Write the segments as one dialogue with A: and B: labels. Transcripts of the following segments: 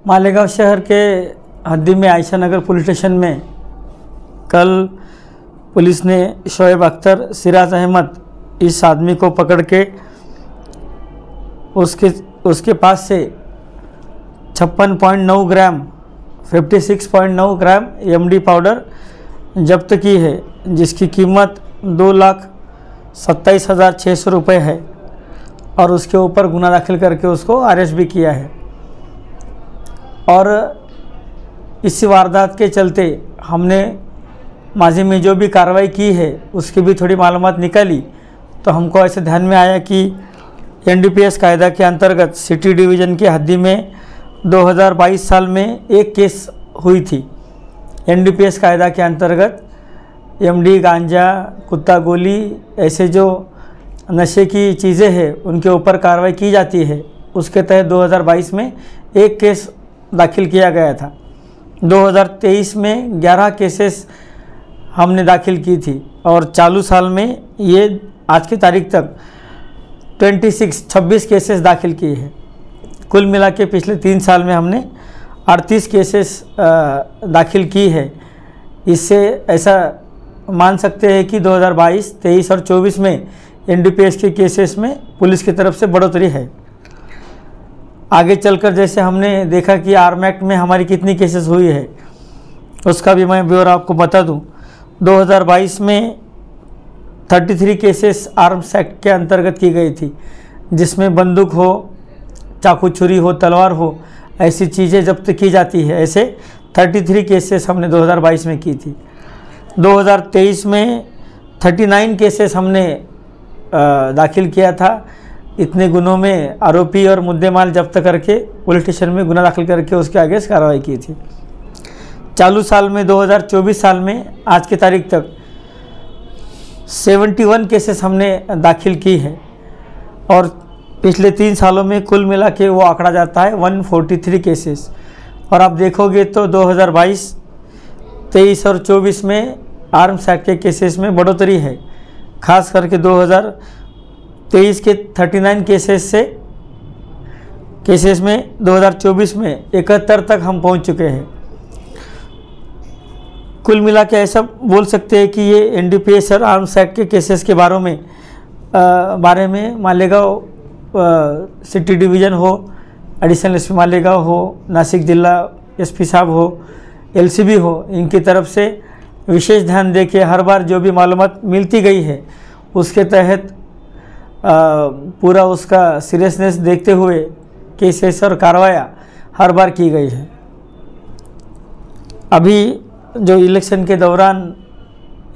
A: मालेगांव शहर के हद्दी में आयशा नगर पुलिस स्टेशन में कल पुलिस ने शोएब अख्तर सिराज अहमद इस आदमी को पकड़ के उसके पास से 56.9 ग्राम 56.9 ग्राम एमडी पाउडर जब्त की है, जिसकी कीमत 2,27,600 रुपये है और उसके ऊपर गुना दाखिल करके उसको अरेस्ट भी किया है। और इस वारदात के चलते हमने माजी में जो भी कार्रवाई की है उसकी भी थोड़ी मालूमात निकाली, तो हमको ऐसे ध्यान में आया कि एनडीपीएस कायदा के अंतर्गत सिटी डिवीज़न की हद्दी में 2022 साल में एक केस हुई थी। एनडीपीएस कायदा के अंतर्गत एमडी, गांजा, कुत्ता गोली ऐसे जो नशे की चीज़ें हैं उनके ऊपर कार्रवाई की जाती है। उसके तहत 2022 में एक केस दाखिल किया गया था। 2023 में 11 केसेस हमने दाखिल की थी और चालू साल में ये आज की तारीख तक 26 केसेस दाखिल किए हैं। कुल मिला के पिछले 3 साल में हमने 38 केसेस दाखिल की है। इससे ऐसा मान सकते हैं कि 2022, 23 और 24 में एनडीपीएस के केसेस में पुलिस की तरफ से बढ़ोतरी है। आगे चलकर जैसे हमने देखा कि आर्म एक्ट में हमारी कितनी केसेस हुई है उसका भी मैं ब्यौरा आपको बता दूं। 2022 में 33 केसेस आर्म्स एक्ट के अंतर्गत की गई थी, जिसमें बंदूक हो, चाकू छुरी हो, तलवार हो, ऐसी चीज़ें जब्त की जाती है। ऐसे 33 केसेस हमने 2022 में की थी। 2023 में 39 केसेस हमने दाखिल किया था। इतने गुनों में आरोपी और मुद्देमाल जब्त करके पुलिस स्टेशन में गुना दाखिल करके उसके आगे कार्रवाई की थी। चालू साल में 2024 साल में आज की तारीख तक 71 केसेस हमने दाखिल की है और पिछले 3 सालों में कुल मिला के वो आंकड़ा जाता है 143 केसेस। और आप देखोगे तो 2022, 23 और 24 में आर्म्स एक्ट के केसेस में बढ़ोतरी है। खास करके 2023 के 39 केसेस में 2024 में 71 तक हम पहुंच चुके हैं। कुल मिला के ऐसा बोल सकते हैं कि ये एनडीपीएस और आर्म्स एक्ट के केसेस के बारे में मालेगांव सिटी डिवीज़न हो, एडिशनल एसपी मालेगांव हो, नासिक जिला एसपी साहब हो, एलसीबी हो, इनकी तरफ से विशेष ध्यान देके हर बार जो भी मालूमात मिलती गई है उसके तहत पूरा उसका सीरियसनेस देखते हुए केसेस और कार्रवाइयाँ हर बार की गई है। अभी जो इलेक्शन के दौरान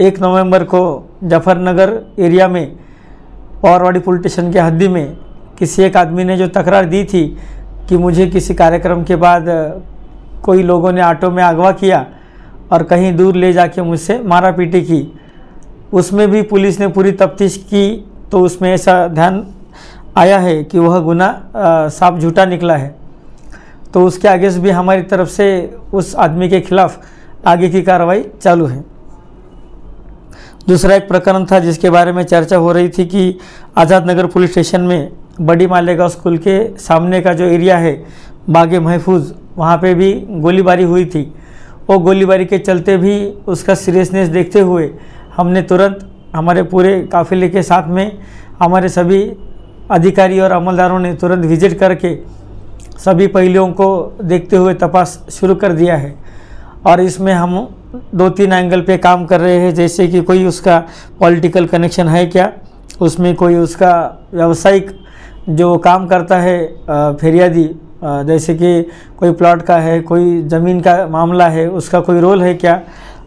A: 1 नवंबर को जफरनगर एरिया में पवारवाड़ी पुलिस स्टेशन के हद्दी में किसी एक आदमी ने जो तकरार दी थी कि मुझे किसी कार्यक्रम के बाद कोई लोगों ने ऑटो में अगवा किया और कहीं दूर ले जाके मुझसे मारा पीटी की, उसमें भी पुलिस ने पूरी तफ्तीश की तो उसमें ऐसा ध्यान आया है कि वह गुना साफ झूठा निकला है। तो उसके आगे से भी हमारी तरफ से उस आदमी के खिलाफ आगे की कार्रवाई चालू है। दूसरा एक प्रकरण था जिसके बारे में चर्चा हो रही थी कि आज़ाद नगर पुलिस स्टेशन में बड़ी मालेगांव स्कूल के सामने का जो एरिया है बागे महफूज, वहाँ पे भी गोलीबारी हुई थी। वो गोलीबारी के चलते भी उसका सीरियसनेस देखते हुए हमने तुरंत हमारे पूरे काफिले के साथ में हमारे सभी अधिकारी और अमलदारों ने तुरंत विजिट करके सभी पहलुओं को देखते हुए तपास शुरू कर दिया है। और इसमें हम 2-3 एंगल पे काम कर रहे हैं, जैसे कि कोई उसका पॉलिटिकल कनेक्शन है क्या, उसमें कोई उसका व्यावसायिक जो काम करता है फेरियादी, जैसे कि कोई प्लॉट का है, कोई ज़मीन का मामला है, उसका कोई रोल है क्या,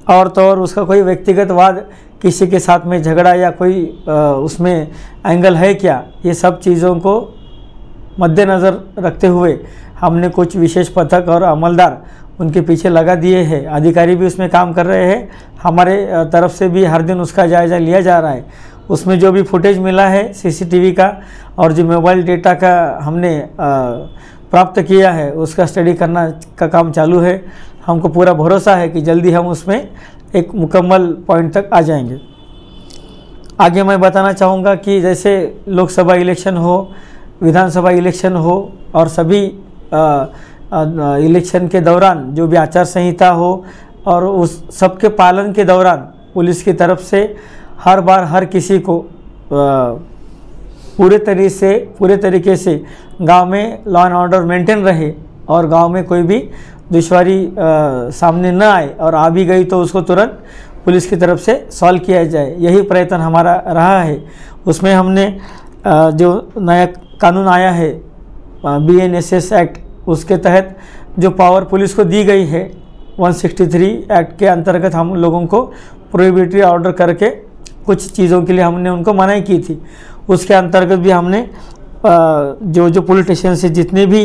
A: और तो और उसका कोई व्यक्तिगत वाद, किसी के साथ में झगड़ा या कोई उसमें एंगल है क्या, ये सब चीज़ों को मद्देनज़र रखते हुए हमने कुछ विशेष पथक और अमलदार उनके पीछे लगा दिए हैं। अधिकारी भी उसमें काम कर रहे हैं, हमारे तरफ से भी हर दिन उसका जायज़ा लिया जा रहा है। उसमें जो भी फुटेज मिला है सीसीटीवी का और जो मोबाइल डेटा का हमने प्राप्त किया है उसका स्टडी करना का काम चालू है। हमको पूरा भरोसा है कि जल्दी हम उसमें एक मुकम्मल पॉइंट तक आ जाएंगे। आगे मैं बताना चाहूँगा कि जैसे लोकसभा इलेक्शन हो, विधानसभा इलेक्शन हो और सभी इलेक्शन के दौरान जो भी आचार संहिता हो और उस सबके पालन के दौरान पुलिस की तरफ से हर बार हर किसी को पूरे तरीके से गांव में लॉ एंड ऑर्डर मेंटेन रहे और गांव में कोई भी दुश्वारी सामने न आए, और आ भी गई तो उसको तुरंत पुलिस की तरफ से सॉल्व किया जाए, यही प्रयत्न हमारा रहा है। उसमें हमने जो नया कानून आया है BNSS एक्ट, उसके तहत जो पावर पुलिस को दी गई है 163 एक्ट के अंतर्गत हम लोगों को प्रोहिबिटरी ऑर्डर करके कुछ चीज़ों के लिए हमने उनको मनाही की थी। उसके अंतर्गत भी हमने जो पुलिस स्टेशन से जितने भी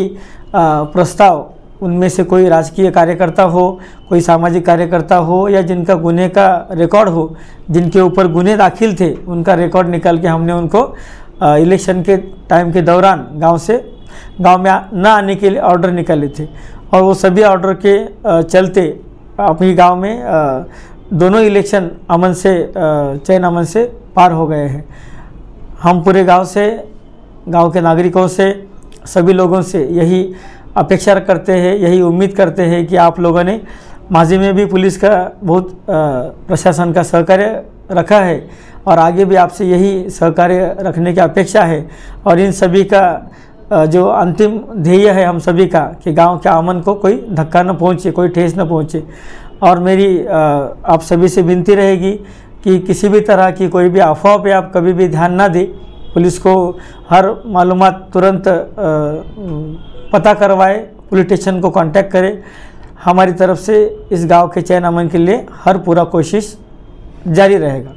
A: प्रस्ताव, उनमें से कोई राजकीय कार्यकर्ता हो, कोई सामाजिक कार्यकर्ता हो या जिनका गुने का रिकॉर्ड हो, जिनके ऊपर गुने दाखिल थे, उनका रिकॉर्ड निकाल के हमने उनको इलेक्शन के टाइम के दौरान गांव में न आने के लिए ऑर्डर निकाले थे। और वो सभी ऑर्डर के चलते अपनी गांव में दोनों इलेक्शन अमन से चैन अमन से पार हो गए हैं। हम पूरे गांव के नागरिकों से, सभी लोगों से यही अपेक्षा करते हैं, यही उम्मीद करते हैं कि आप लोगों ने माजी में भी पुलिस का बहुत प्रशासन का सहकार्य रखा है और आगे भी आपसे यही सहकार्य रखने की अपेक्षा है। और इन सभी का जो अंतिम ध्येय है हम सभी का कि गांव के अमन को कोई धक्का न पहुंचे, कोई ठेस न पहुंचे। और मेरी आप सभी से विनती रहेगी कि किसी भी तरह की कोई भी अफवाह पे आप कभी भी ध्यान ना दें। पुलिस को हर मालूमात तुरंत पता करवाए, पुलिस स्टेशन को कांटेक्ट करें। हमारी तरफ से इस गांव के चैन अमन के लिए हर पूरा कोशिश जारी रहेगा।